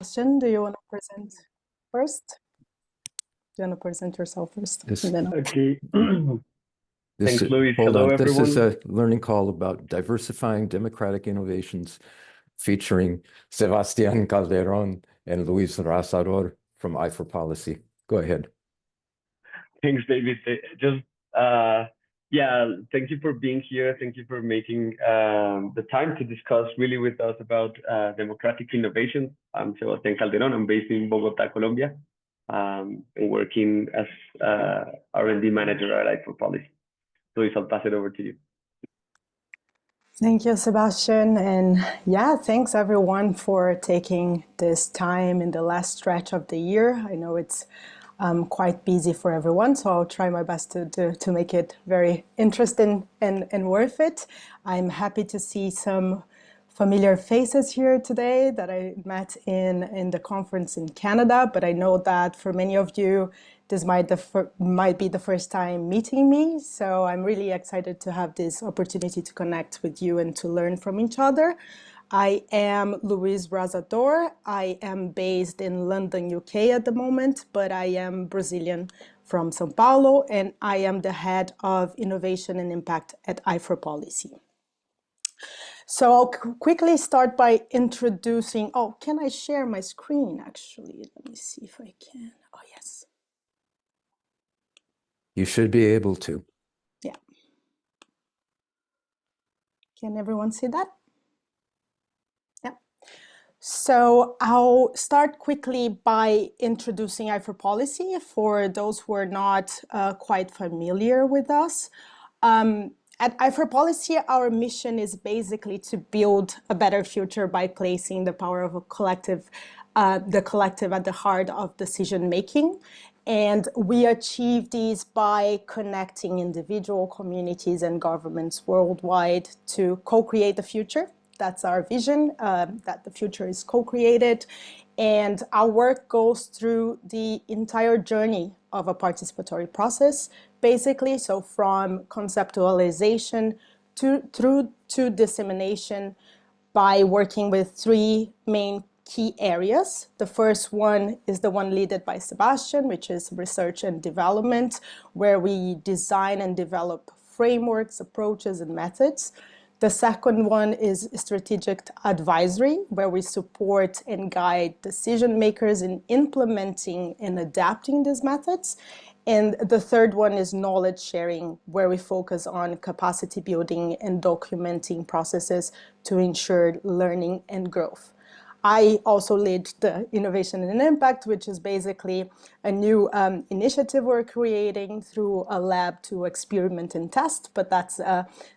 Sebastian, do you want to present first? Do you want to present yourself first? Okay. Thanks, Luis. Hello, everyone. This is a learning call about diversifying democratic innovations featuring Sebastián Calderón and Luis Razador from I4Policy. Go ahead. Thanks, David. Thank you for being here. Thank you for making the time to discuss really with us about democratic innovation. I'm Sebastián Calderón. I'm based in Bogotá, Colombia, and working as R&D manager at I4Policy. Luis, I'll pass it over to you. Thank you, Sebastian. And yeah, thanks everyone for taking this time in the last stretch of the year. I know it's quite busy for everyone, so I'll try my best to make it very interesting and worth it. I'm happy to see some familiar faces here today that I met in the conference in Canada, but I know that for many of you, this might be the first time meeting me, so I'm really excited to have this opportunity to connect with you and to learn from each other. I am Luis Razador. I am based in London, UK at the moment, but I am Brazilian from São Paulo, and I am the head of Innovation and Impact at I4Policy. So I'll quickly start by introducing, can I share my screen actually? Let me see if I can. Oh, yes. You should be able to. Yeah. Can everyone see that? Yeah. So I'll start quickly by introducing I4Policy for those who are not quite familiar with us. At I4Policy, our mission is basically to build a better future by placing the power of a collective, the collective at the heart of decision making. And we achieve these by connecting individual communities and governments worldwide to co-create the future. That's our vision, that the future is co-created. And our work goes through the entire journey of a participatory process, basically, so from conceptualization through to dissemination by working with three main key areas. The first one is the one led by Sebastian, which is research and development, where we design and develop frameworks, approaches, and methods. The second one is strategic advisory, where we support and guide decision makers in implementing and adapting these methods. And the third one is knowledge sharing, where we focus on capacity building and documenting processes to ensure learning and growth. I also lead the Innovation and Impact, which is basically a new initiative we're creating through a lab to experiment and test, but that's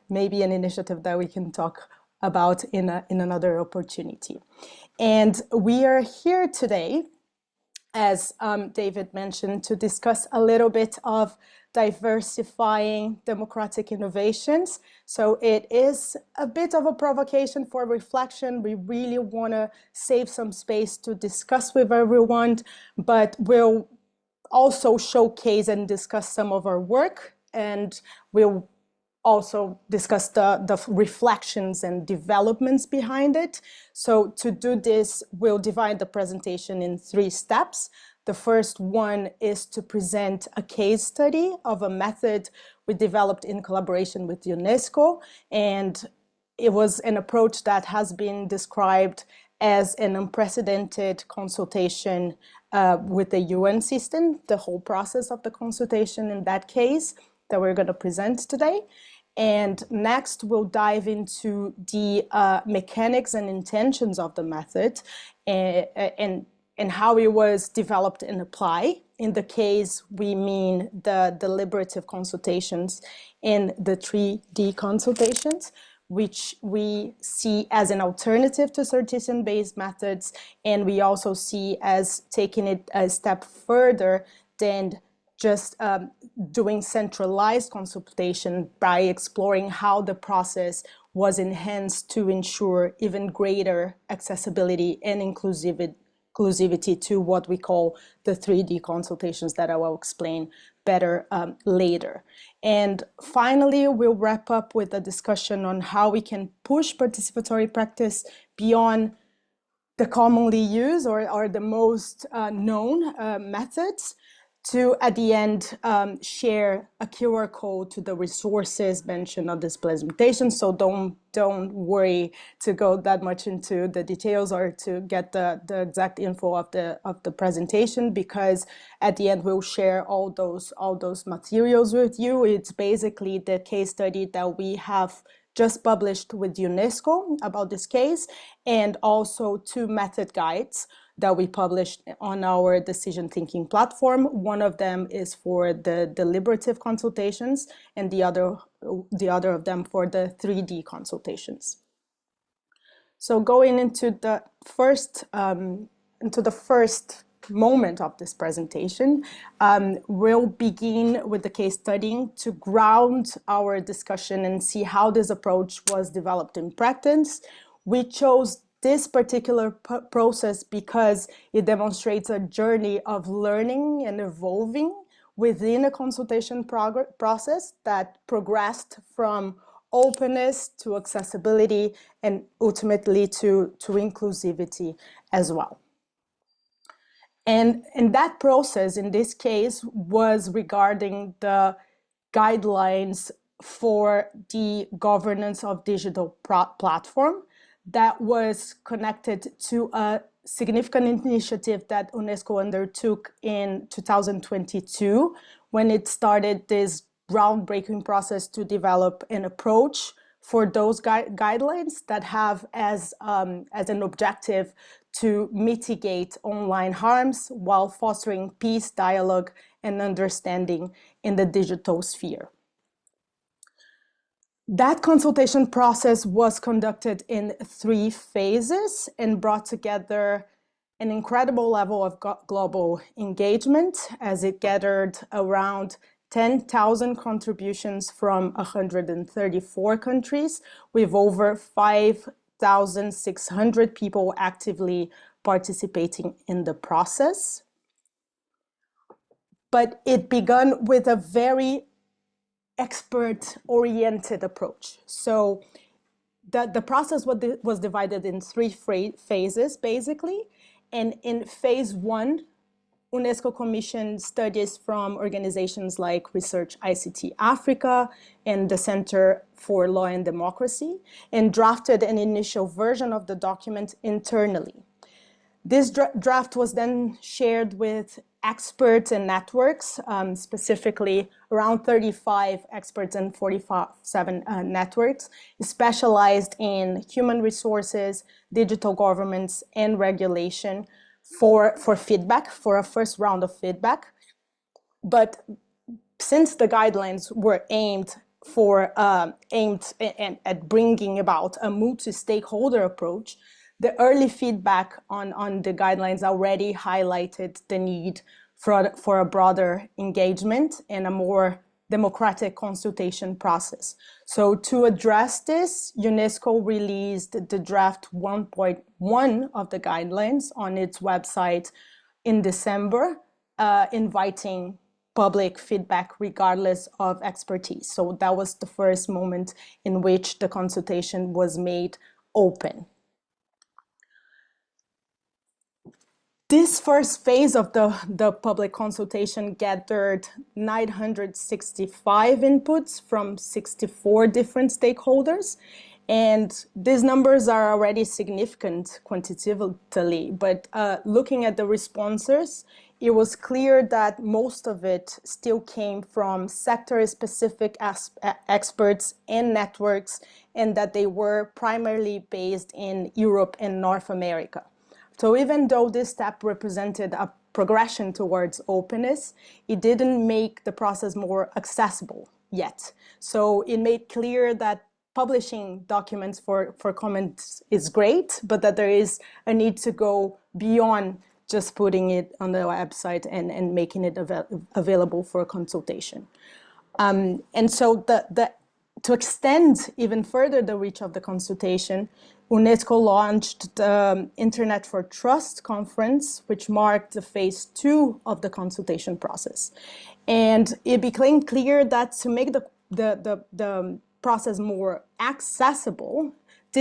maybe an initiative that we can talk about in another opportunity. And we are here today, as David mentioned, to discuss a little bit of diversifying democratic innovations. So it is a bit of a provocation for reflection. We really want to save some space to discuss with everyone, but we'll also showcase and discuss some of our work, and we'll also discuss the reflections and developments behind it. So to do this, we'll divide the presentation in 3 steps. The first one is to present a case study of a method we developed in collaboration with UNESCO. And it was an approach that has been described as an unprecedented consultation with the UN system, the whole process of the consultation in that case that we're going to present today. And next, we'll dive into the mechanics and intentions of the method and how it was developed and applied. In the case, we mean the deliberative consultations and the 3D consultations, which we see as an alternative to citation-based methods. And we also see as taking it a step further than just doing centralized consultation by exploring how the process was enhanced to ensure even greater accessibility and inclusivity to what we call the 3D consultations that I will explain better later. And finally, we'll wrap up with a discussion on how we can push participatory practice beyond the commonly used or the most known methods, to, at the end, share a QR code to the resources mentioned on this presentation. So don't worry to go that much into the details or to get the exact info of the presentation, because at the end we'll share all those materials with you. It's basically the case study that we have just published with UNESCO about this case, and also 2 method guides that we published on our decision thinking platform. One of them is for the deliberative consultations, and the other of them for the 3D consultations. So going into the first moment of this presentation, we'll begin with the case study to ground our discussion and see how this approach was developed in practice. We chose this particular process because it demonstrates a journey of learning and evolving within a consultation process that progressed from openness to accessibility and ultimately to inclusivity as well. And that process, in this case, was regarding the guidelines for the governance of digital platform that was connected to a significant initiative that UNESCO undertook in 2022, when it started this groundbreaking process to develop an approach for those guidelines that have as an objective to mitigate online harms while fostering peace, dialogue, and understanding in the digital sphere. That consultation process was conducted in 3 phases and brought together an incredible level of global engagement, as it gathered around 10,000 contributions from 134 countries, with over 5,600 people actively participating in the process. But it began with a very expert-oriented approach. So the process was divided in 3 phases, basically. And in phase 1, UNESCO commissioned studies from organizations like Research ICT Africa and the Center for Law and Democracy, and drafted an initial version of the document internally. This draft was then shared with experts and networks, specifically around 35 experts and 47 networks, specialized in human resources, digital governance, and regulation for feedback, for a first round of feedback. But since the guidelines were aimed at bringing about a multi-stakeholder approach, the early feedback on the guidelines already highlighted the need for a broader engagement and a more democratic consultation process. So to address this, UNESCO released the draft 1.1 of the guidelines on its website in December, inviting public feedback regardless of expertise. So that was the first moment in which the consultation was made open. This first phase of the public consultation gathered 965 inputs from 64 different stakeholders. And these numbers are already significant quantitatively, but looking at the responses, it was clear that most of it still came from sector-specific experts and networks, and that they were primarily based in Europe and North America. So even though this step represented a progression towards openness, it didn't make the process more accessible yet. So it made clear that publishing documents for comments is great, but that there is a need to go beyond just putting it on the website and making it available for consultation. And so to extend even further the reach of the consultation, UNESCO launched the Internet for Trust conference, which marked the phase 2 of the consultation process. And it became clear that to make the process more accessible,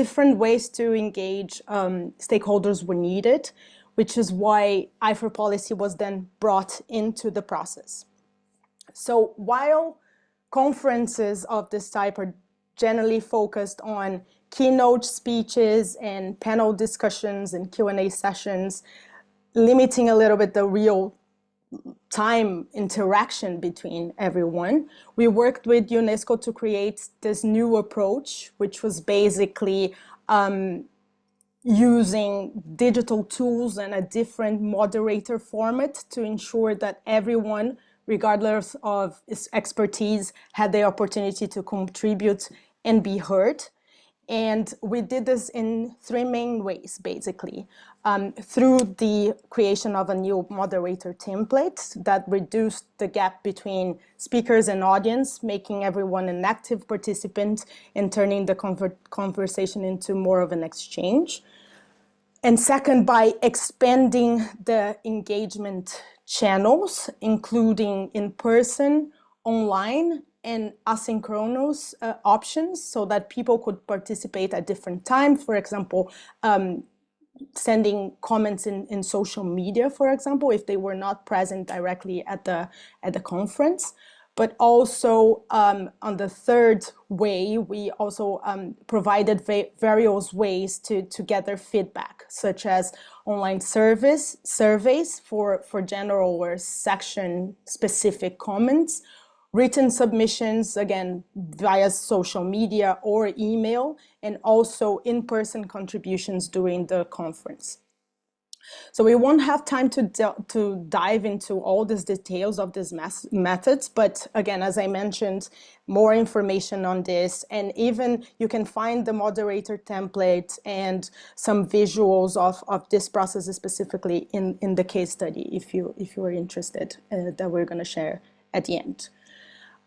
different ways to engage stakeholders were needed, which is why IFER policy was then brought into the process. So while conferences of this type are generally focused on keynote speeches and panel discussions and Q&A sessions, limiting a little bit the real time interaction between everyone, we worked with UNESCO to create this new approach, which was basically using digital tools and a different moderator format to ensure that everyone, regardless of its expertise, had the opportunity to contribute and be heard. And we did this in three main ways, basically. Through the creation of a new moderator template that reduced the gap between speakers and audience, making everyone an active participant and turning the conversation into more of an exchange. And second, by expanding the engagement channels, including in-person, online, and asynchronous options, so that people could participate at different times. For example, sending comments in social media, for example, if they were not present directly at the conference. But also on the third way, we also provided various ways to gather feedback, such as online surveys for general or section specific comments, written submissions, again, via social media or email, and also in-person contributions during the conference. So we won't have time to dive into all these details of these methods, but again, as I mentioned, more information on this, and even you can find the moderator template and some visuals of this process specifically in the case study, if you are interested, that we're going to share at the end.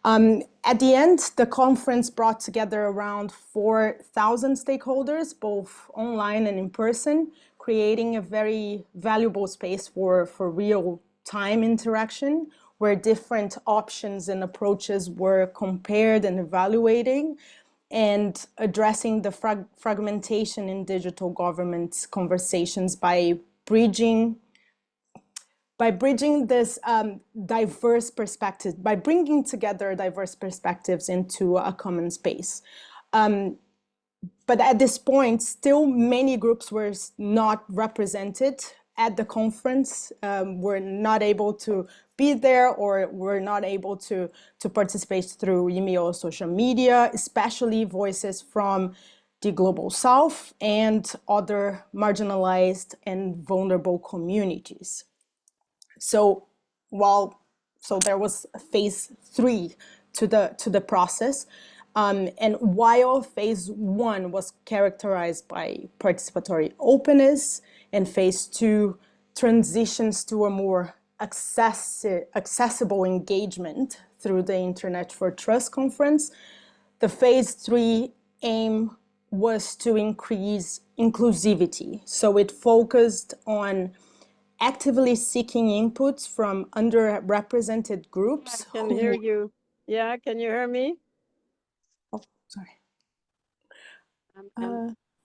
At the end, the conference brought together around 4,000 stakeholders, both online and in person, creating a very valuable space for real-time interaction, where different options and approaches were compared and evaluating, and addressing the fragmentation in digital government conversations by bridging this diverse perspective, by bringing together diverse perspectives into a common space. But at this point, still many groups were not represented at the conference, were not able to be there, or were not able to participate through email or social media, especially voices from the Global South and other marginalized and vulnerable communities. So there was phase 3 to the process. And while phase 1 was characterized by participatory openness, and phase 2 transitions to a more accessible engagement through the Internet for Trust conference, the phase 3 aim was to increase inclusivity. So it focused on actively seeking inputs from underrepresented groups. I can hear you. Yeah, can you hear me? Oh, sorry.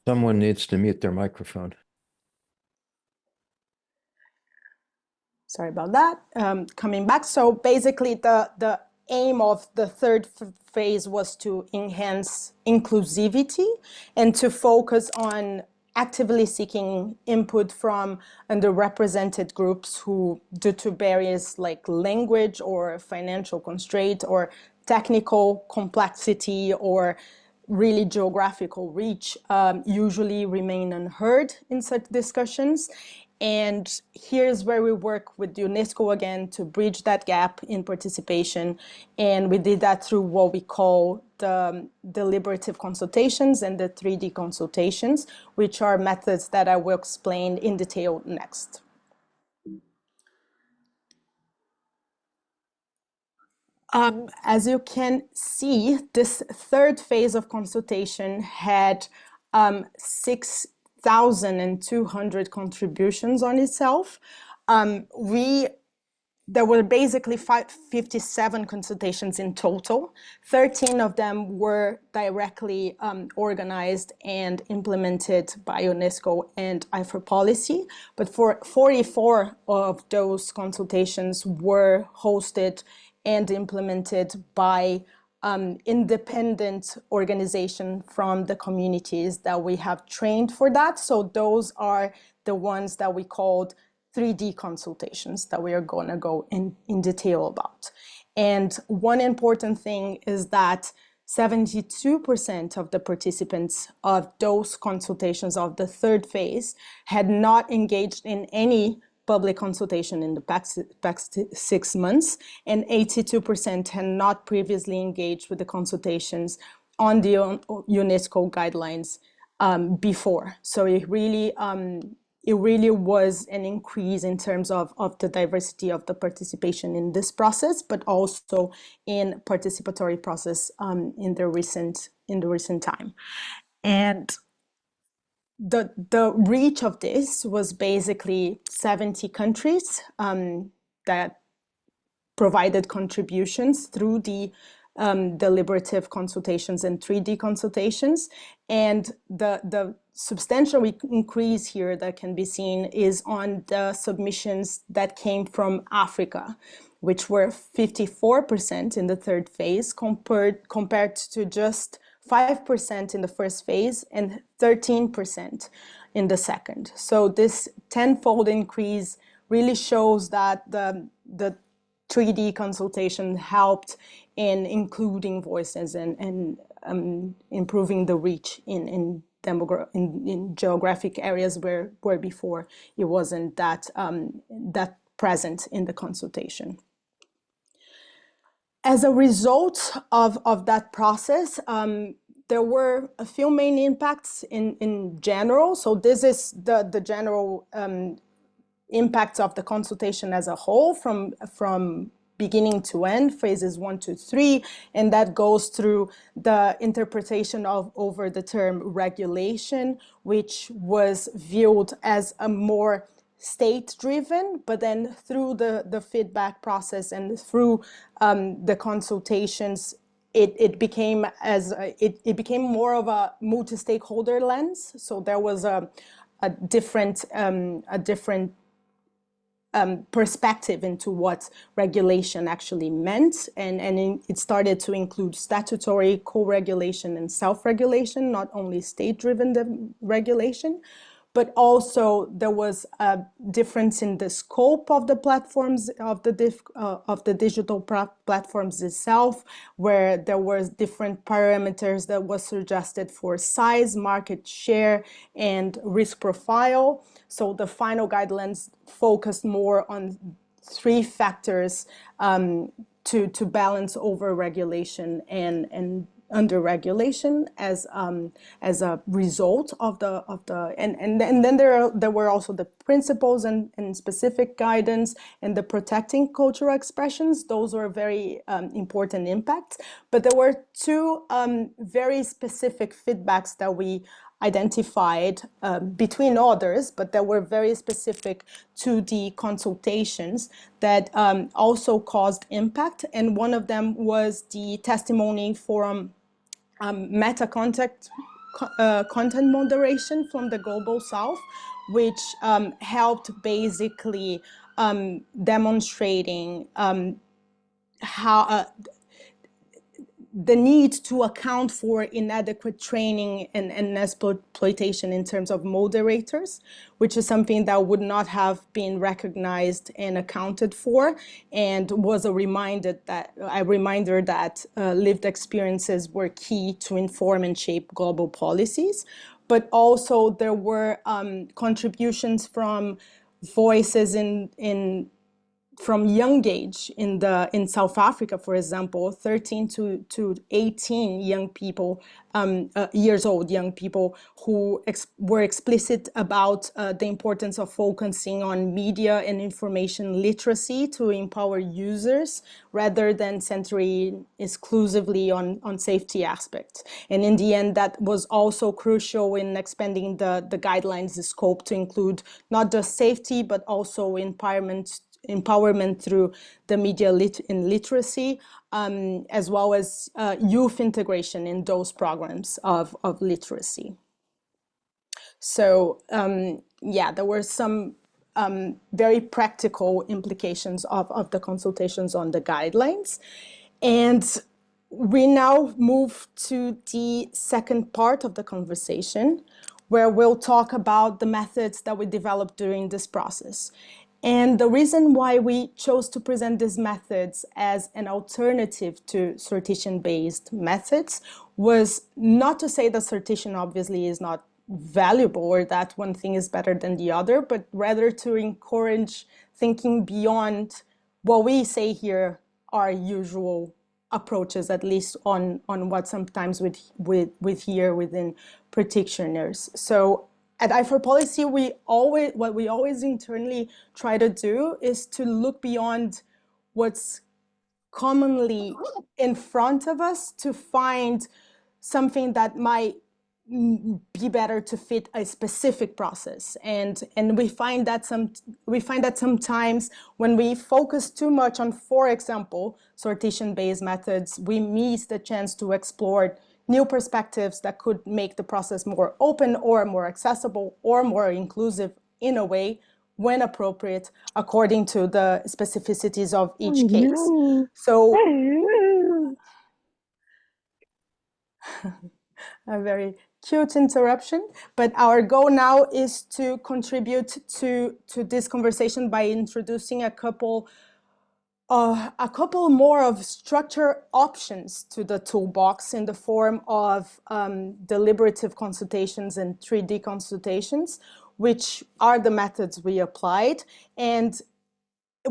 Someone needs to mute their microphone. Sorry about that. Coming back. So basically, the aim of the third phase was to enhance inclusivity and to focus on actively seeking input from underrepresented groups who, due to barriers like language or financial constraint or technical complexity or really geographical reach, usually remain unheard in such discussions. And here's where we work with UNESCO again to bridge that gap in participation. And we did that through what we call the deliberative consultations and the 3D consultations, which are methods that I will explain in detail next. As you can see, this third phase of consultation had 6,200 contributions on itself. We there were basically 57 consultations in total. 13 of them were directly organized and implemented by UNESCO and IFR-Policy, but for 44 of those consultations were hosted and implemented by independent organization from the communities that we have trained for that. So those are the ones that we called 3D consultations that we are going to go in detail about. And one important thing is that 72% of the participants of those consultations of the third phase had not engaged in any public consultation in the past 6 months, and 82% had not previously engaged with the consultations on the UNESCO guidelines before. So it really was an increase in terms of the diversity of the participation in this process, but also in participatory process in the recent time. And the reach of this was basically 70 countries that provided contributions through the deliberative consultations and 3D consultations. And the substantial increase here that can be seen is on the submissions that came from Africa, which were 54% in the third phase compared to just 5% in the first phase and 13% in the second. So this tenfold increase really shows that the 3D consultation helped in including voices and improving the reach in geographic areas where before it wasn't that present in the consultation. As a result of that process, there were a few main impacts in general. So this is the general impacts of the consultation as a whole from beginning to end, phases 1 to 3, and that goes through the interpretation over the term regulation, which was viewed as a more state-driven, but then through the feedback process and through the consultations, it became more of a multi-stakeholder lens. So there was a different perspective into what regulation actually meant, and it started to include statutory co-regulation and self-regulation, not only state-driven regulation, but also there was a difference in the scope of the platforms, of the digital platforms itself, where there were different parameters that was suggested for size, market share, and risk profile. So the final guidelines focused more on 3 factors to balance over-regulation and under-regulation as a result of and then there were also the principles and specific guidance and the protecting cultural expressions. Those were very important impacts, but there were 2 very specific feedbacks that we identified between others, but that were very specific to the consultations that also caused impact. And one of them was the testimony from meta content moderation from the Global South, which helped basically demonstrating how the need to account for inadequate training and exploitation in terms of moderators, which is something that would not have been recognized and accounted for, and was a reminder that lived experiences were key to inform and shape global policies. But also there were contributions from voices from young age in South Africa, for example, 13 to 18 young people, years old young people who were explicit about the importance of focusing on media and information literacy to empower users rather than centering exclusively on safety aspects. And in the end, that was also crucial in expanding the guidelines scope to include not just safety, but also empowerment empowerment through the media literacy, as well as youth integration in those programs of literacy. So yeah, there were some very practical implications of the consultations on the guidelines. And we now move to the second part of the conversation, where we'll talk about the methods that we developed during this process. And the reason why we chose to present these methods as an alternative to sortition-based methods was not to say that sortition obviously is not valuable or that one thing is better than the other, but rather to encourage thinking beyond what we say here are usual approaches, at least on what sometimes we hear within practitioners. So at I4Policy, what we always internally try to do is to look beyond what's commonly in front of us to find something that might be better to fit a specific process, and we find that sometimes when we focus too much on, for example, sortition-based methods, we miss the chance to explore new perspectives that could make the process more open or more accessible or more inclusive in a way when appropriate according to the specificities of each case. So a very cute interruption, but our goal now is to contribute to this conversation by introducing a couple more of structure options to the toolbox in the form of deliberative consultations and 3D consultations, which are the methods we applied. And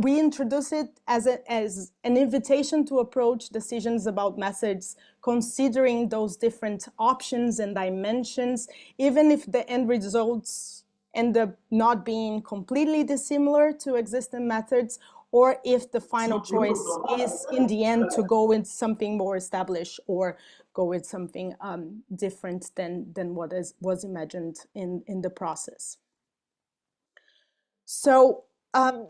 we introduce it as an invitation to approach decisions about methods, considering those different options and dimensions, even if the end results end up not being completely dissimilar to existing methods, or if the final choice is in the end to go with something more established or go with something different than what was imagined in the process. So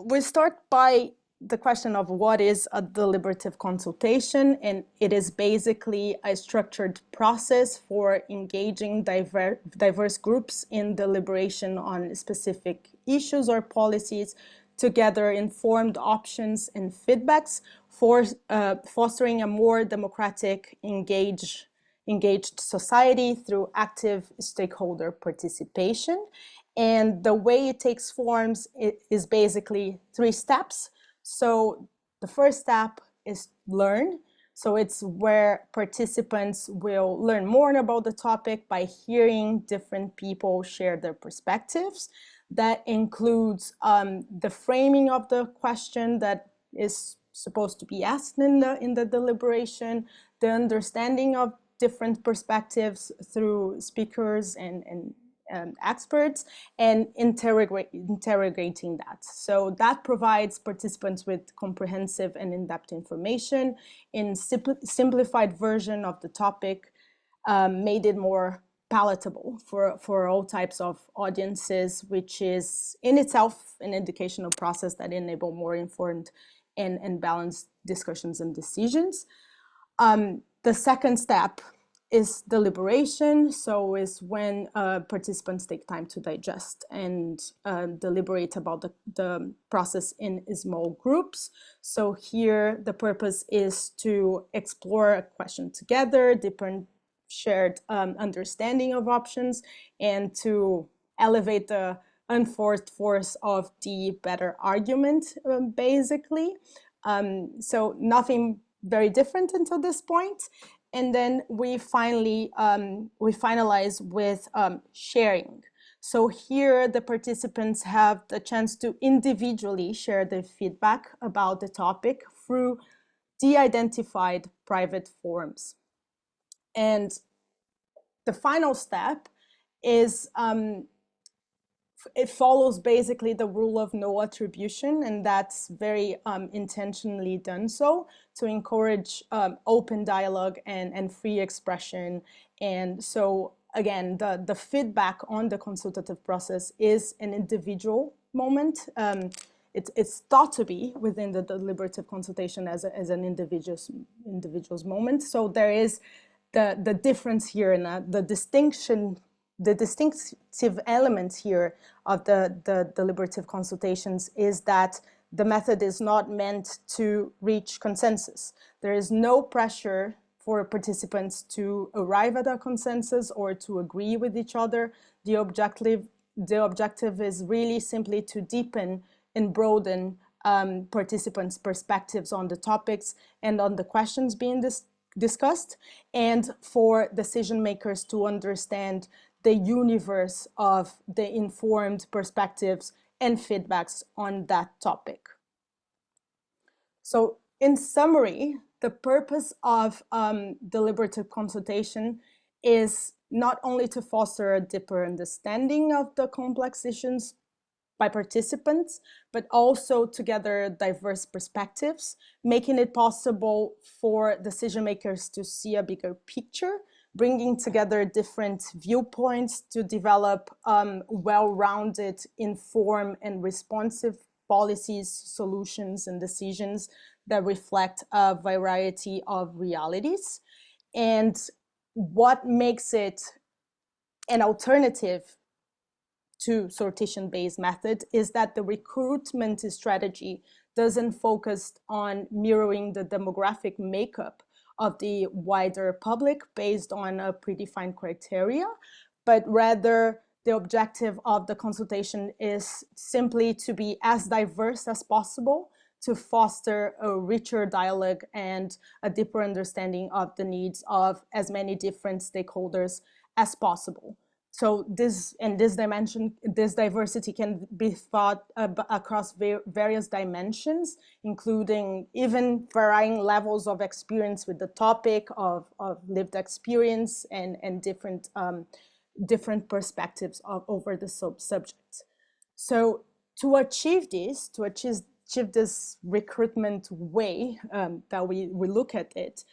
we start by the question of what is a deliberative consultation, and it is basically a structured process for engaging diverse groups in deliberation on specific issues or policies to gather informed options and feedbacks for fostering a more democratic, engaged society through active stakeholder participation. And the way it takes forms is basically 3 steps. So the first step is learn. So it's where participants will learn more about the topic by hearing different people share their perspectives. That includes the framing of the question that is supposed to be asked in the deliberation, the understanding of different perspectives through speakers and experts, and interrogating that. So that provides participants with comprehensive and in-depth information in simplified version of the topic, made it more palatable for all types of audiences, which is in itself an educational process that enable more informed and balanced discussions and decisions. The second step is deliberation. So is when participants take time to digest and deliberate about the process in small groups. So here the purpose is to explore a question together, different shared understanding of options, and to elevate the unforced force of the better argument, basically. So nothing very different until this point. And then we finally, we finalize with sharing. So here the participants have the chance to individually share their feedback about the topic through de-identified private forums. And the final step is, it follows basically the rule of no attribution, and that's very intentionally done so to encourage open dialogue and free expression. And so again, the feedback on the consultative process is an individual moment. it's thought to be within the deliberative consultation as an individual's moment. So there is the difference here, and the distinctive element here of the deliberative consultations is that the method is not meant to reach consensus. There is no pressure for participants to arrive at a consensus or to agree with each other. The objective is really simply to deepen and broaden participants' perspectives on the topics and on the questions being discussed, and for decision makers to understand the universe of the informed perspectives and feedbacks on that topic. So in summary, the purpose of deliberative consultation is not only to foster a deeper understanding of the complex issues by participants, but also to gather diverse perspectives, making it possible for decision makers to see a bigger picture, bringing together different viewpoints to develop well-rounded, informed, and responsive policies, solutions, and decisions that reflect a variety of realities. And what makes it an alternative to sortition-based method is that the recruitment strategy doesn't focus on mirroring the demographic makeup of the wider public based on a predefined criteria, but rather the objective of the consultation is simply to be as diverse as possible to foster a richer dialogue and a deeper understanding of the needs of as many different stakeholders as possible. So this diversity can be thought across various dimensions, including even varying levels of experience with the topic, of lived experience, and different perspectives over the subject. So to achieve this, recruitment way that we look at it,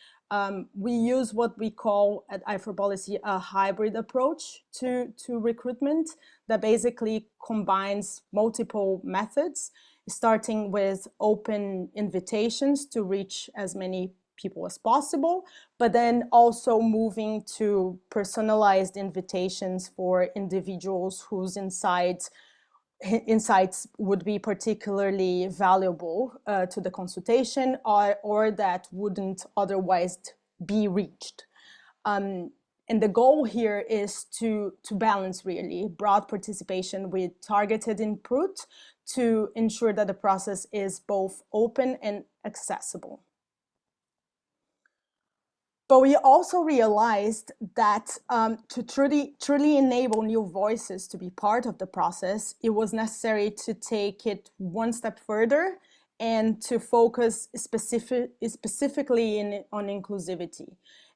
we use what we call at I4Policy a hybrid approach to recruitment that basically combines multiple methods, starting with open invitations to reach as many people as possible, but then also moving to personalized invitations for individuals whose insights would be particularly valuable to the consultation or that wouldn't otherwise be reached. And the goal here is to balance really broad participation with targeted input to ensure that the process is both open and accessible. But we also realized that to truly enable new voices to be part of the process, it was necessary to take it one step further and to focus specifically on inclusivity.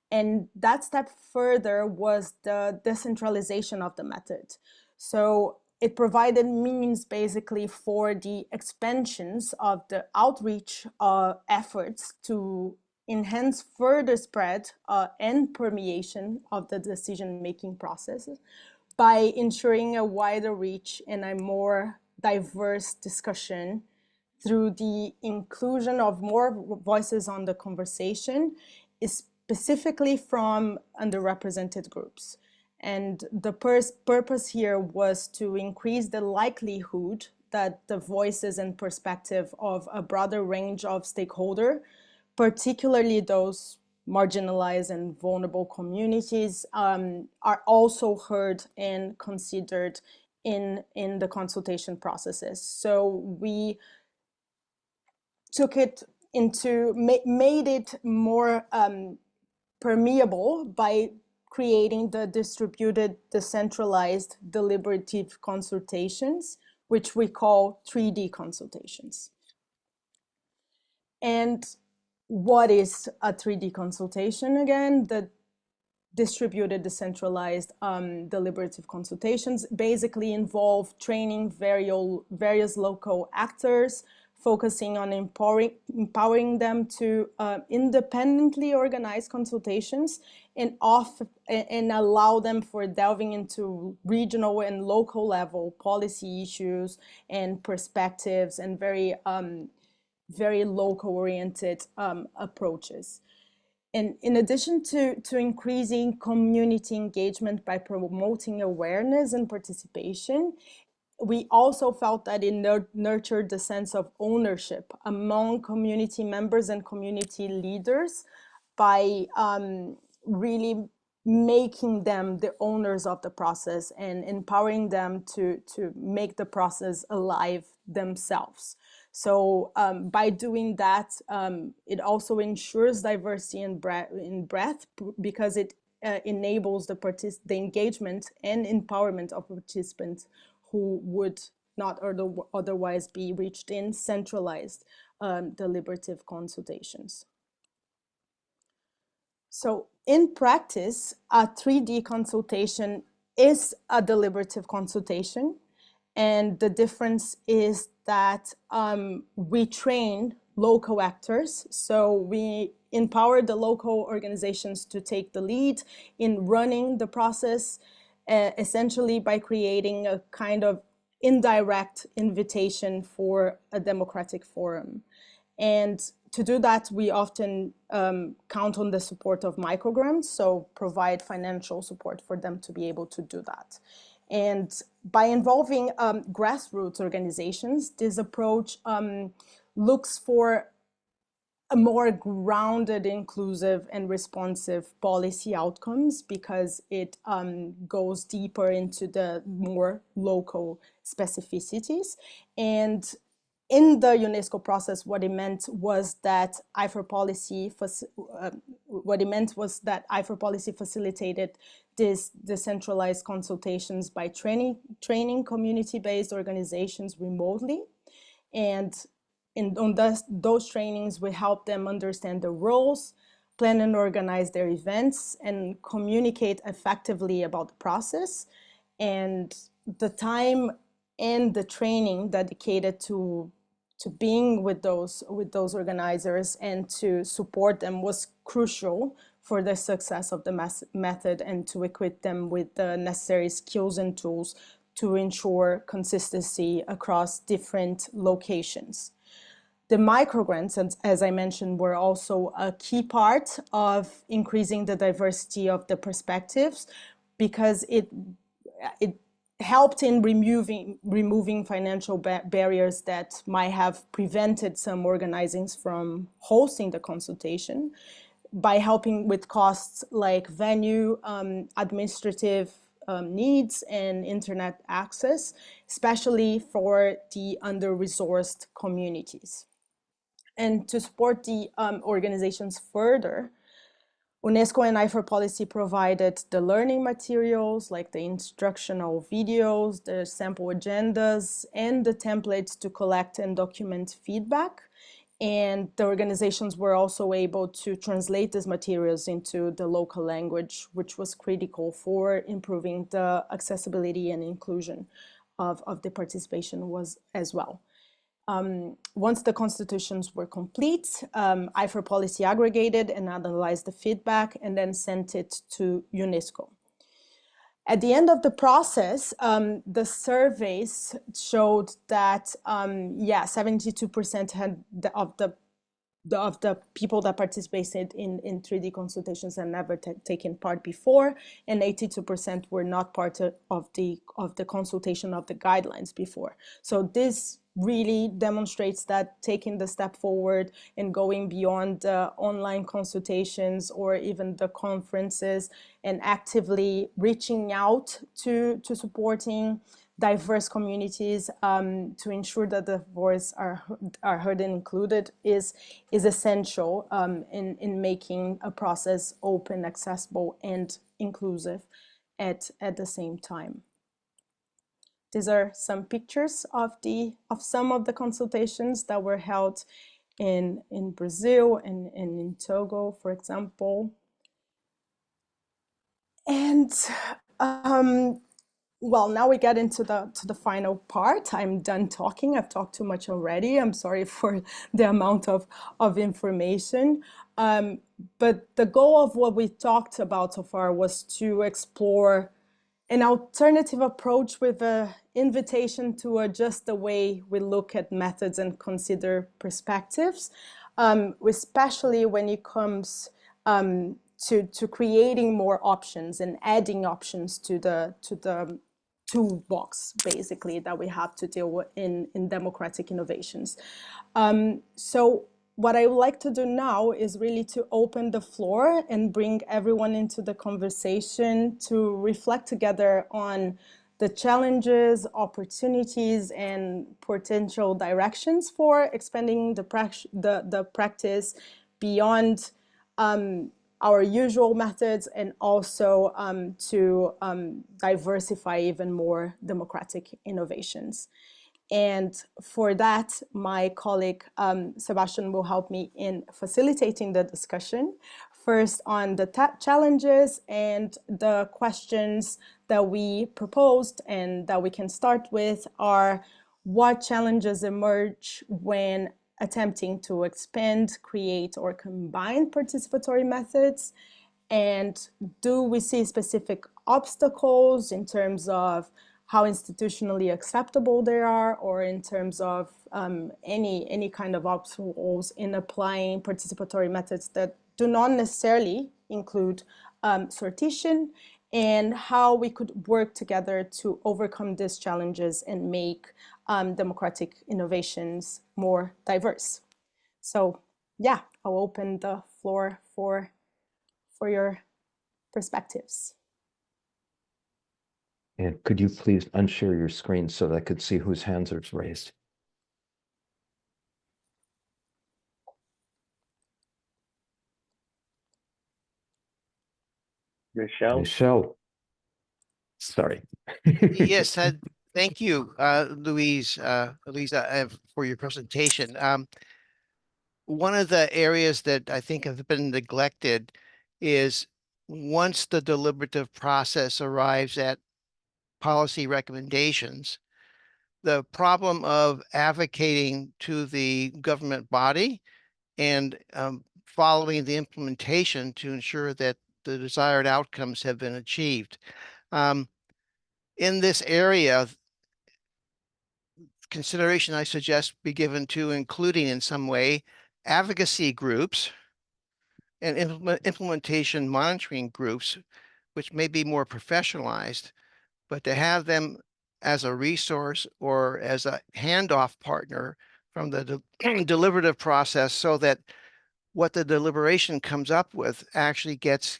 And that step further was the decentralization of the method. So it provided means basically for the expansions of the outreach efforts to enhance further spread and permeation of the decision-making processes by ensuring a wider reach and a more diverse discussion through the inclusion of more voices on the conversation, specifically from underrepresented groups. And the purpose here was to increase the likelihood that the voices and perspective of a broader range of stakeholders, particularly those marginalized and vulnerable communities, are also heard and considered in the consultation processes. So we took it made it more permeable by creating the distributed, decentralized, deliberative consultations, which we call 3D consultations. And what is a 3D consultation again? The distributed, decentralized, deliberative consultations basically involve training various local actors focusing on empowering them to independently organize consultations and allow them for delving into regional and local level policy issues and perspectives and very local oriented approaches. And in addition to increasing community engagement by promoting awareness and participation, we also felt that it nurtured the sense of ownership among community members and community leaders by really making them the owners of the process and empowering them to make the process alive themselves. So by doing that, it also ensures diversity in breadth because it enables the engagement and empowerment of participants who would not otherwise be reached in centralized deliberative consultations. So in practice, a 3D consultation is a deliberative consultation. And the difference is that we train local actors. So we empower the local organizations to take the lead in running the process, essentially by creating a kind of indirect invitation for a democratic forum. And to do that, we often count on the support of microgrants, so provide financial support for them to be able to do that. And by involving grassroots organizations, this approach looks for a more grounded, inclusive, and responsive policy outcomes because it goes deeper into the more local specificities. And in the UNESCO process, what it meant was that IFOR policy facilitated these decentralized consultations by training community-based organizations remotely. And on those trainings, we help them understand their roles, plan and organize their events, and communicate effectively about the process. And the time and the training dedicated to being with those organizers and to support them was crucial for the success of the method and to equip them with the necessary skills and tools to ensure consistency across different locations. The microgrants, as I mentioned, were also a key part of increasing the diversity of the perspectives because it helped in removing financial barriers that might have prevented some organizings from hosting the consultation by helping with costs like venue, administrative needs, and internet access, especially for the under-resourced communities. And to support the organizations further, UNESCO and IFOR policy provided the learning materials like the instructional videos, the sample agendas, and the templates to collect and document feedback. And the organizations were also able to translate these materials into the local language, which was critical for improving the accessibility and inclusion of the participation as well. Once the constitutions were complete, IFOR policy aggregated and analyzed the feedback and then sent it to UNESCO. At the end of the process, the surveys showed that 72% of the people that participated in 3D consultations had never taken part before, and 82% were not part of the consultation of the guidelines before. So this really demonstrates that taking the step forward and going beyond online consultations or even the conferences and actively reaching out to supporting diverse communities to ensure that the voice are heard and included is essential in making a process open, accessible, and inclusive at the same time. These are some pictures of some of the consultations that were held in Brazil and in Togo, for example. And well, now we get into the final part. I'm done talking. I've talked too much already. I'm sorry for the amount of information. But the goal of what we talked about so far was to explore an alternative approach with an invitation to adjust the way we look at methods and consider perspectives, especially when it comes to creating more options and adding options to the toolbox, basically, that we have to deal with in democratic innovations. So what I would like to do now is really to open the floor and bring everyone into the conversation to reflect together on the challenges, opportunities, and potential directions for expanding the practice beyond our usual methods, and also to diversify even more democratic innovations. And for that, my colleague Sebastian will help me in facilitating the discussion, first on the challenges and the questions that we proposed and that we can start with are: what challenges emerge when attempting to expand, create, or combine participatory methods? And do we see specific obstacles in terms of how institutionally acceptable they are, or in terms of any kind of obstacles in applying participatory methods that do not necessarily include sortition, and how we could work together to overcome these challenges and make democratic innovations more diverse. So yeah, I'll open the floor for your perspectives. And could you please unshare your screen so that I could see whose hands are raised? Michelle. Sorry. Yes, thank you, Luisa, for your presentation. One of the areas that I think have been neglected is once the deliberative process arrives at policy recommendations, the problem of advocating to the government body and following the implementation to ensure that the desired outcomes have been achieved. In this area, consideration I suggest be given to including in some way advocacy groups and implementation monitoring groups, which may be more professionalized, but to have them as a resource or as a handoff partner from the deliberative process, so that what the deliberation comes up with actually gets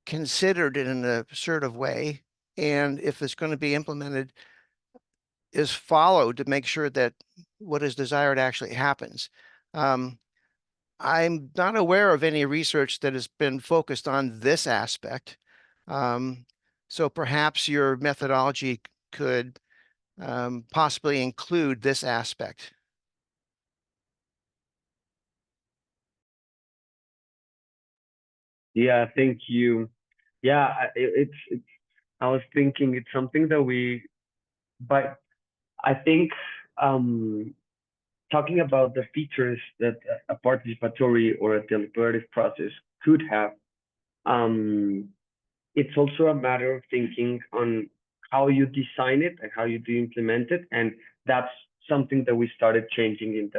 considered in an assertive way, and if it's going to be implemented, is followed to make sure that what is desired actually happens. I'm not aware of any research that has been focused on this aspect. So perhaps your methodology could possibly include this aspect. Yeah, thank you. Yeah, I was thinking it's something that but I think talking about the features that a participatory or a deliberative process could have, it's also a matter of thinking on how you design it and how you do implement it. And that's something that we started changing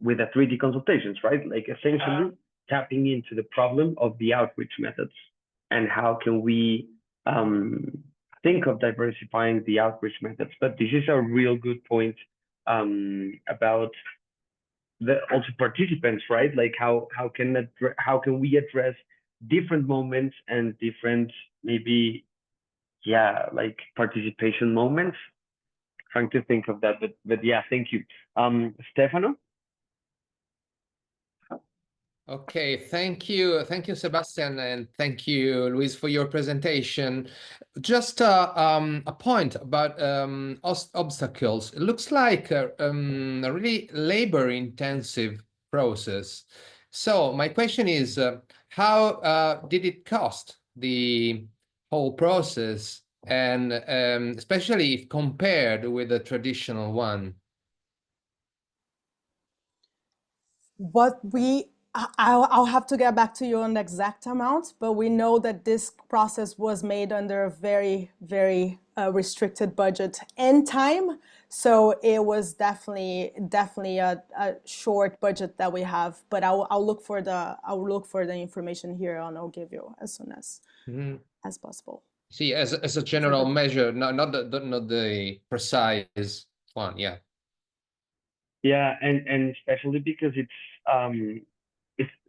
with the 3D consultations, right? Like essentially tapping into the problem of the outreach methods and how can we think of diversifying the outreach methods. But this is a real good point about the also participants, right? Like how can we address different moments and different maybe like participation moments? Trying to think of that, but yeah, thank you. Stefano? Okay, thank you, Sebastian, and thank you, Luis, for your presentation. Just a point about obstacles. It looks like a really labor-intensive process. So my question is, how did it cost the whole process and especially if compared with the traditional one? I'll have to get back to you on the exact amount, but we know that this process was made under a very, very restricted budget and time. So it was definitely a short budget that we have. But I'll look for the information here, and I'll give you as soon as possible. See, as a general measure, not the precise one, yeah. Yeah, and especially because it's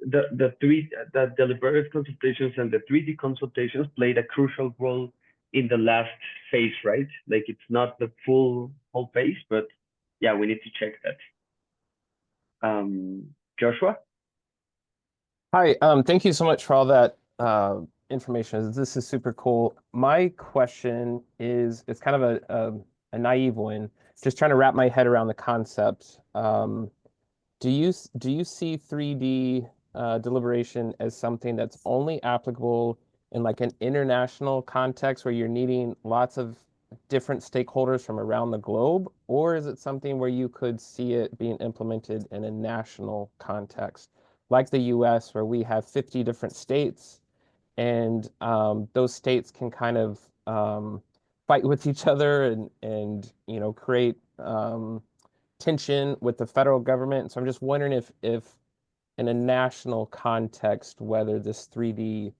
the deliberative consultations and the 3D consultations played a crucial role in the last phase, right? Like it's not the whole phase, but yeah, we need to check that. Joshua? Hi, thank you so much for all that information. This is super cool. My question is, it's kind of a naive one, just trying to wrap my head around the concept. Do you see 3D deliberation as something that's only applicable in like an international context where you're needing lots of different stakeholders from around the globe, or is it something where you could see it being implemented in a national context, like the US, where we have 50 different states, and those states can kind of fight with each other and you know, create tension with the federal government. So I'm just wondering if in a national context, whether this 3D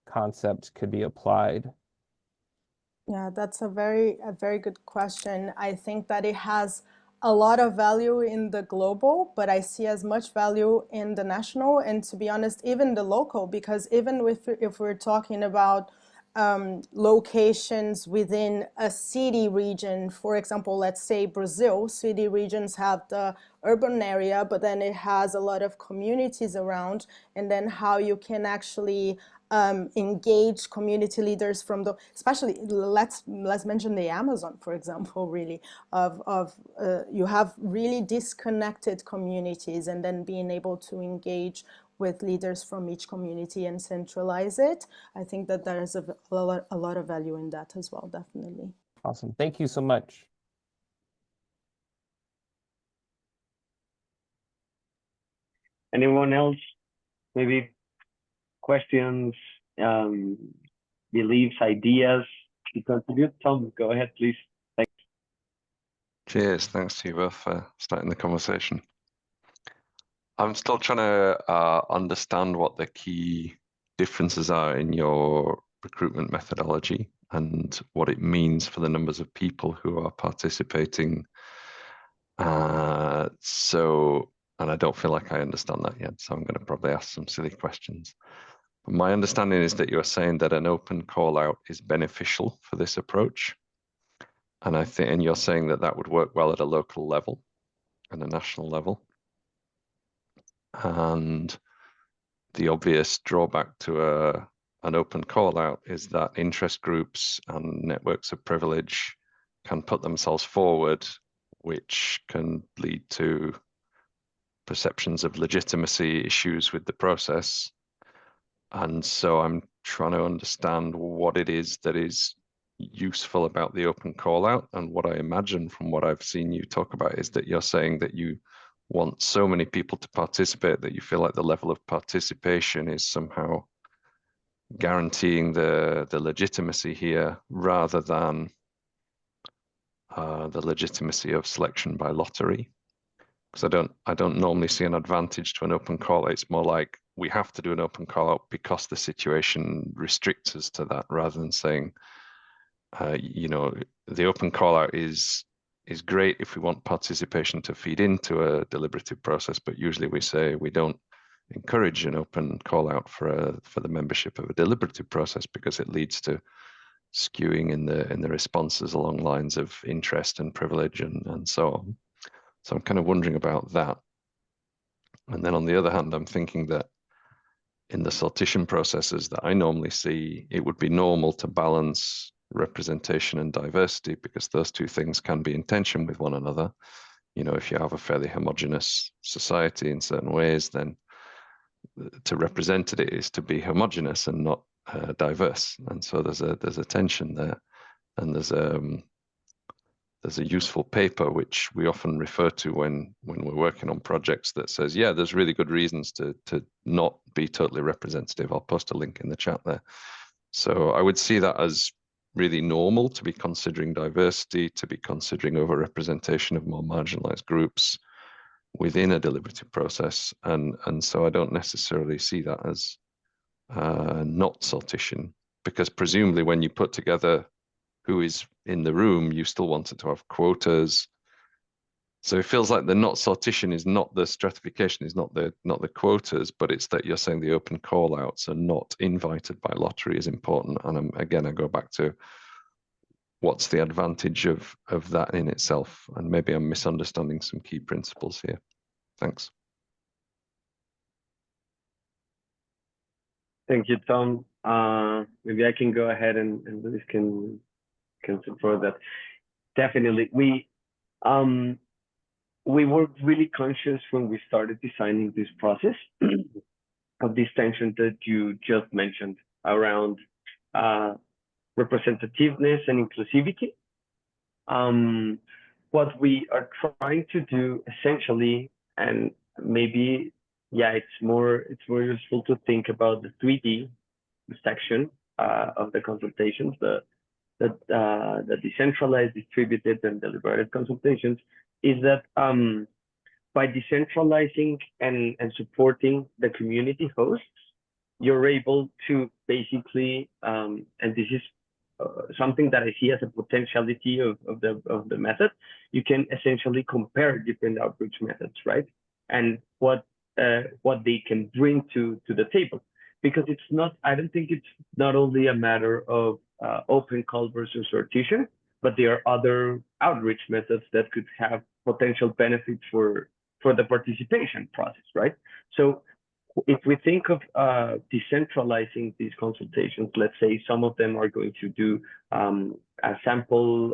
concept could be applied. Yeah, that's a very good question. I think that it has a lot of value in the global, but I see as much value in the national, and to be honest, even the local, because even if we're talking about locations within a city region, for example, let's say Brazil, city regions have the urban area, but then it has a lot of communities around, and then how you can actually engage community leaders from the, especially let's mention the Amazon, for example, really, you have really disconnected communities, and then being able to engage with leaders from each community and centralize it. I think that there is a lot of value in that as well, definitely. Awesome. Thank you so much. Anyone else? Maybe questions, beliefs, ideas to contribute? Tom, go ahead, please. Thanks. Cheers. Thanks to you both for starting the conversation. I'm still trying to understand what the key differences are in your recruitment methodology and what it means for the numbers of people who are participating. And I don't feel like I understand that yet, so I'm going to probably ask some silly questions. But my understanding is that you're saying that an open call out is beneficial for this approach. And you're saying that that would work well at a local level and a national level. And the obvious drawback to an open call out is that interest groups and networks of privilege can put themselves forward, which can lead to perceptions of legitimacy issues with the process. And so I'm trying to understand what it is that is useful about the open call out. And what I imagine from what I've seen you talk about is that you're saying that you want so many people to participate that you feel like the level of participation is somehow guaranteeing the legitimacy here, rather than the legitimacy of selection by lottery. Because I don't normally see an advantage to an open call out. It's more like we have to do an open call out because the situation restricts us to that, rather than saying, you know, the open call out is great if we want participation to feed into a deliberative process, but usually we say we don't encourage an open call out for the membership of a deliberative process because it leads to skewing in the responses along lines of interest and privilege and so on. So I'm kind of wondering about that. And then on the other hand, I'm thinking that in the sortition processes that I normally see, it would be normal to balance representation and diversity, because those two things can be in tension with one another. You know, if you have a fairly homogeneous society in certain ways, then to represent it is to be homogeneous and not diverse. And so there's a tension there. And there's a useful paper which we often refer to when we're working on projects that says, yeah, there's really good reasons to not be totally representative. I'll post a link in the chat there. So I would see that as really normal, to be considering diversity, to be considering overrepresentation of more marginalized groups within a deliberative process. And so I don't necessarily see that as not sortition, because presumably when you put together who is in the room, you still wanted to have quotas. So it feels like the not sortition is not the stratification, is not the quotas, but it's that you're saying the open call outs are not invited by lottery is important. And again, I go back to what's the advantage of that in itself? And maybe I'm misunderstanding some key principles here. Thanks. Thank you, Tom. Maybe I can go ahead and Luis can support that. Definitely, we were really conscious when we started designing this process of this tension that you just mentioned around representativeness and inclusivity. What we are trying to do essentially, and maybe, yeah, it's more useful to think about the 3D section of the consultations, the decentralized, distributed, and deliberated consultations, is that by decentralizing and supporting the community hosts, you're able to basically, and this is something that I see as a potentiality of the method, you can essentially compare different outreach methods, right? And what they can bring to the table. Because it's not, I don't think it's not only a matter of open call versus sortition, but there are other outreach methods that could have potential benefits for the participation process, right? So if we think of decentralizing these consultations, let's say some of them are going to do a sample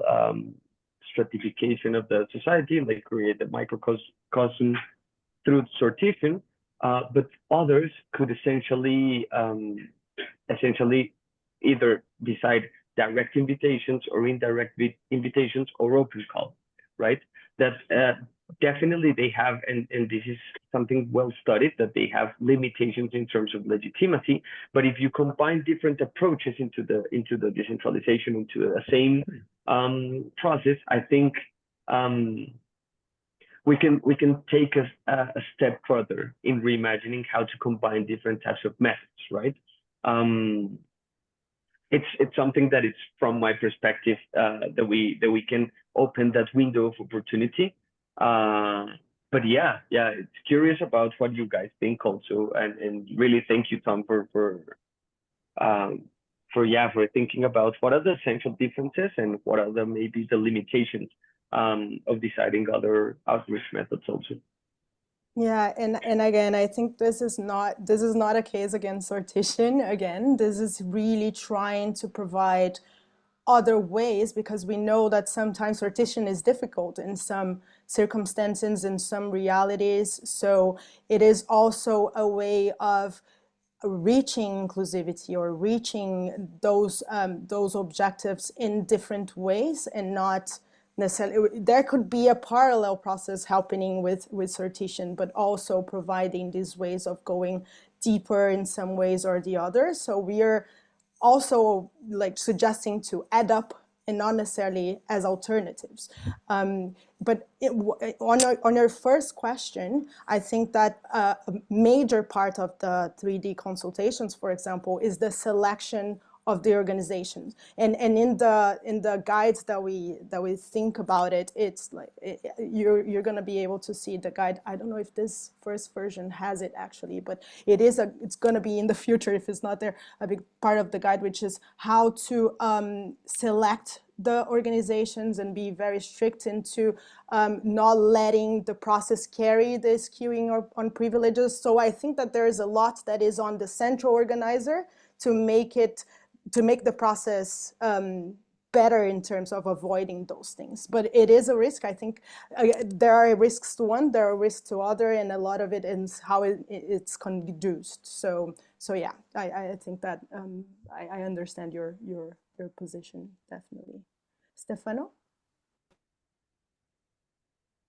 stratification of the society, like create a microcosm through sortition, but others could essentially either decide direct invitations or indirect invitations or open call, right? That definitely they have, and this is something well studied, that they have limitations in terms of legitimacy. But if you combine different approaches into the decentralization, into the same process, I think we can take a step further in reimagining how to combine different types of methods, right? It's something that is, from my perspective, that we can open that window of opportunity. But yeah, it's curious about what you guys think also, and really thank you, Tom, for thinking about what are the essential differences and what are maybe the limitations of deciding other outreach methods also. Yeah, and again, I think this is not a case against sortition. Again, this is really trying to provide other ways, because we know that sometimes sortition is difficult in some circumstances, in some realities. So it is also a way of reaching inclusivity or reaching those objectives in different ways, and not necessarily, there could be a parallel process happening with sortition, but also providing these ways of going deeper in some ways or the other. So we are also like suggesting to add up and not necessarily as alternatives. But on your first question, I think that a major part of the 3D consultations, for example, is the selection of the organizations, and in the guides that we think about it, it's like you're going to be able to see the guide. I don't know if this first version has it actually, but it's going to be in the future if it's not there, a big part of the guide, which is how to select the organizations and be very strict into not letting the process carry this queuing on privileges. So I think that there is a lot that is on the central organizer to make the process better in terms of avoiding those things. But it is a risk. I think there are risks to one, there are risks to other, and a lot of it is how it's conduced. So yeah, I think that I understand your position, definitely. Stefano?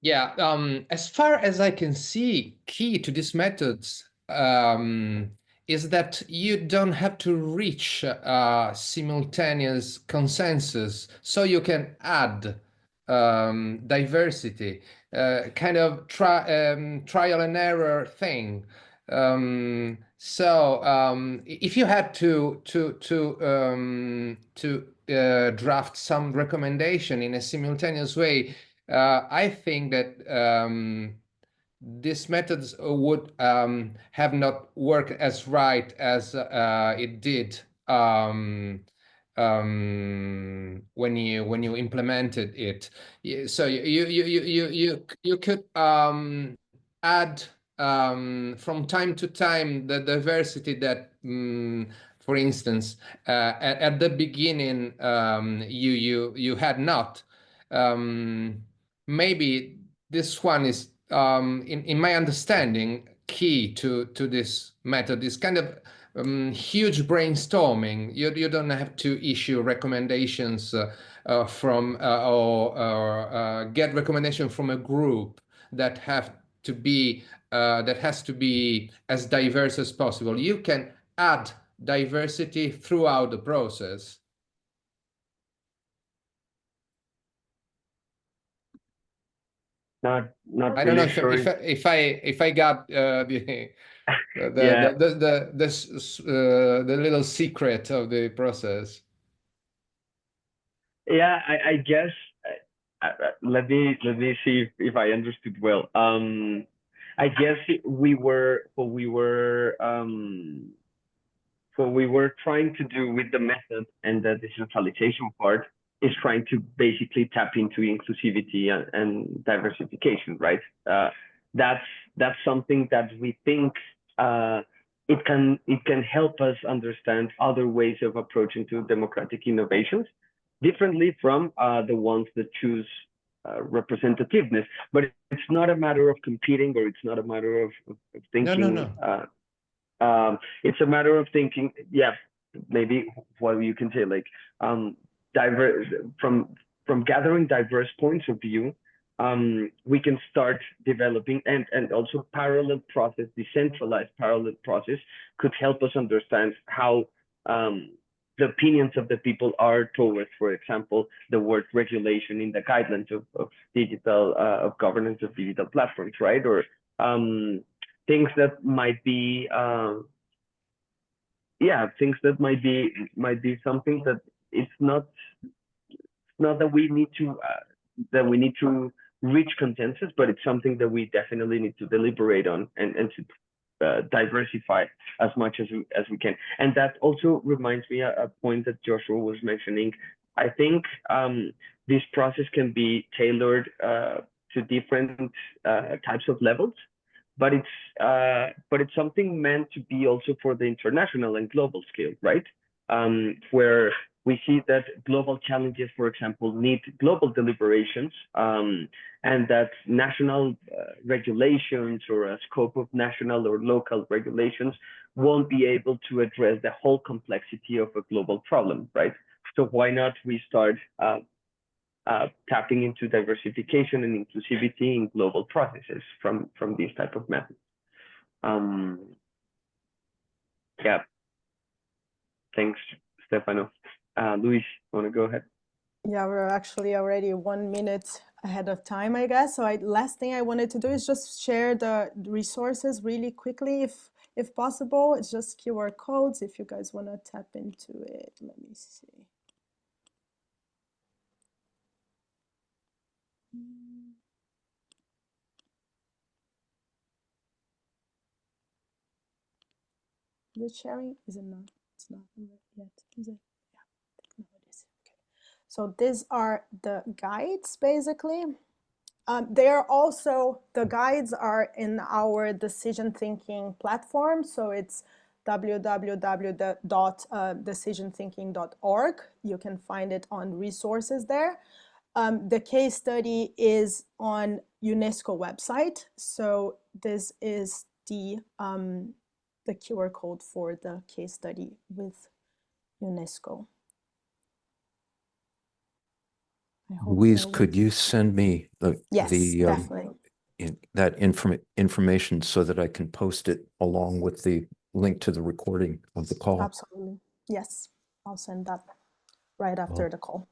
Yeah, as far as I can see, key to these methods is that you don't have to reach simultaneous consensus, so you can add diversity, kind of trial and error thing. If you had to draft some recommendation in a simultaneous way, I think that these methods would have not worked as right as it did when you implemented it. So you could add from time to time the diversity that, for instance, at the beginning you had not. Maybe this one is, in my understanding, key to this method. Is kind of huge brainstorming. You don't have to issue recommendations from or get recommendation from a group that has to be as diverse as possible. You can add diversity throughout the process. Not I don't know really sure. if I got the Yeah. the little secret of the process. Yeah, I guess let me see if I understood well. I guess what we were trying to do with the method and the decentralization part is trying to basically tap into inclusivity and diversification, right? That's something that we think it can help us understand other ways of approaching to democratic innovations differently from the ones that choose representativeness. But it's not a matter of competing, or it's not a matter of thinking. No. It's a matter of thinking. Yeah, maybe what you can say, like diverse from gathering diverse points of view. We can start developing and also parallel process, decentralized parallel process could help us understand how the opinions of the people are towards, for example, the word regulation in the guidelines of digital of governance of digital platforms, right? Or things that might be things that might be something that it's not that we need to reach consensus, but it's something that we definitely need to deliberate on and to diversify as much as we can. And that also reminds me a point that Joshua was mentioning. I think this process can be tailored to different types of levels, but it's something meant to be also for the international and global scale, right? Where we see that global challenges, for example, need global deliberations, and that national regulations or a scope of national or local regulations won't be able to address the whole complexity of a global problem, right? So why not we start tapping into diversification and inclusivity in global processes from these type of methods. Yeah. Thanks, Stefano. Luis, want to go ahead? Yeah, we're actually already 1 minute ahead of time, I guess. So last thing I wanted to do is just share the resources really quickly, if possible. It's just QR codes if you guys want to tap into it. Let me see. The sharing is it not? It's not yet, is it? Yeah, no, it is. Okay. So these are the guides, basically. They are also, the guides are in our decision thinking platform. So it's www.decisionthinking.org. You can find it on resources there. The case study is on UNESCO website. So this is the QR code for the case study with UNESCO. Louise, could you send me yes, definitely. That information so that I can post it along with the link to the recording of the call? Absolutely. Yes, I'll send that right after the call.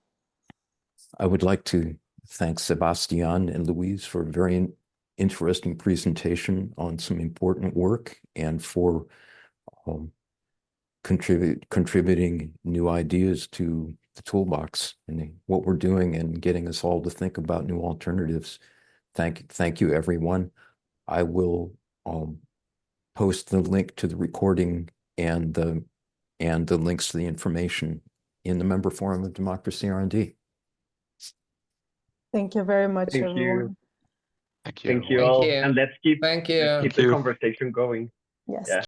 I would like to thank Sebastian and Louise for a very interesting presentation on some important work and for contributing new ideas to the toolbox and what we're doing and getting us all to think about new alternatives. Thank you, everyone. I will post the link to the recording and the links to the information in the member forum of Democracy R&D. Thank you very much, Thank everyone. you. Thank you. Thank you all. And let's keep Thank you. the conversation going. Yes. Yeah.